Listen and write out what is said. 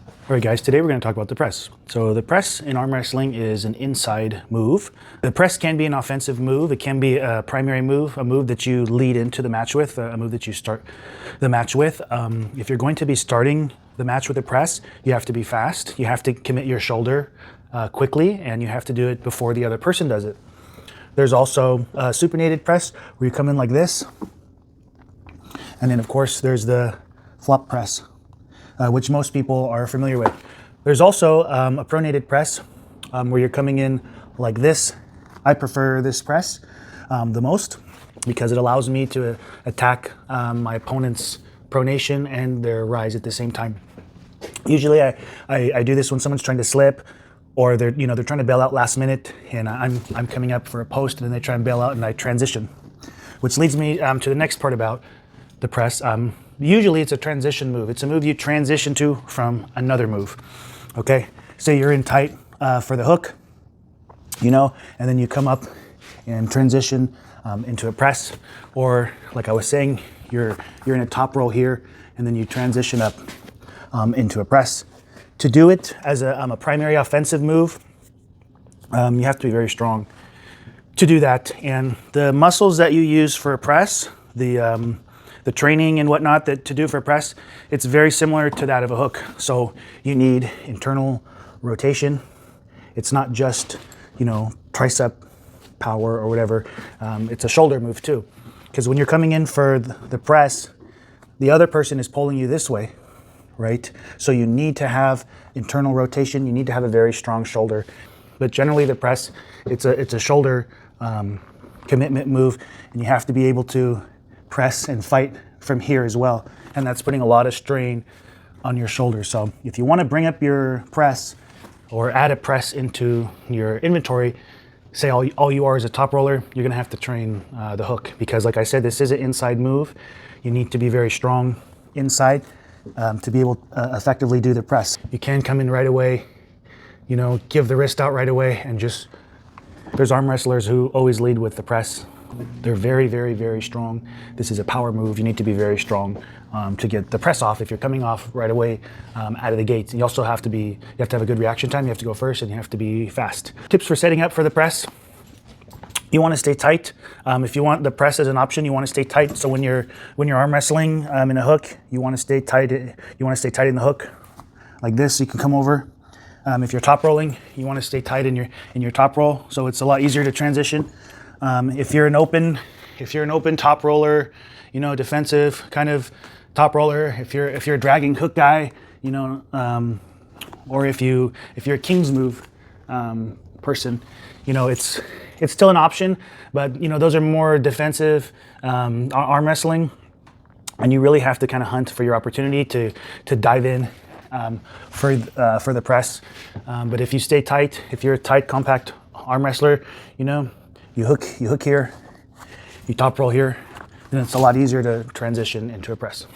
All right, guys, today we're going to talk about the press. So the press in arm wrestling is an inside move. The press can be an offensive move. It can be a primary move, a move that you lead into the match with, a move that you start the match with. If you're going to be starting the match with a press, you have to be fast. You have to commit your shoulder quickly, and you have to do it before the other person does it. There's also a supinated press where you come in like this. And then, of course, there's the flop press, which most people are familiar with. There's also a pronated press where you're coming in like this. I prefer this press the most because it allows me to attack my opponent's pronation and their rise at the same time. Usually I do this when someone's trying to slip, or they're trying to bail out last minute, and I'm coming up for a post, and then they try and bail out, and I transition, which leads me to the next part about the press. Usually it's a transition move. It's a move you transition to from another move. Okay, so you're in tight for the hook, and then you come up and transition into a press, or like I was saying, you're in a top roll here, and then you transition up into a press. To do it as a primary offensive move, you have to be very strong to do that. And the muscles that you use for a press, the training and whatnot that to do for a press, it's very similar to that of a hook. So you need internal rotation. It's not just, tricep power or whatever. It's a shoulder move too. Because when you're coming in for the press, the other person is pulling you this way, right? So you need to have internal rotation. You need to have a very strong shoulder. But generally the press, it's a shoulder commitment move, and you have to be able to press and fight from here as well. And that's putting a lot of strain on your shoulders. So if you want to bring up your press or add a press into your inventory, say all you are is a top roller, you're going to have to train the hook, because like I said, this is an inside move. You need to be very strong inside to be able to effectively do the press. You can come in right away, give the wrist out right away, and there's arm wrestlers who always lead with the press. They're very, very, very strong. This is a power move. You need to be very strong to get the press off if you're coming off right away out of the gates. You also have to have a good reaction time. You have to go first, and you have to be fast. Tips for setting up for the press. You want to stay tight. If you want the press as an option, you want to stay tight. So when you're arm wrestling in a hook, you want to stay tight. You want to stay tight in the hook, like this. You can come over. If you're top rolling, you want to stay tight in your top roll. So it's a lot easier to transition. If you're an open top roller, defensive kind of top roller, if you're a dragging hook guy, or if you're a king's move person, it's still an option, but those are more defensive arm wrestling, and you really have to kind of hunt for your opportunity to dive in for the press. But if you stay tight, if you're a tight, compact arm wrestler, you hook here, you top roll here, then it's a lot easier to transition into a press.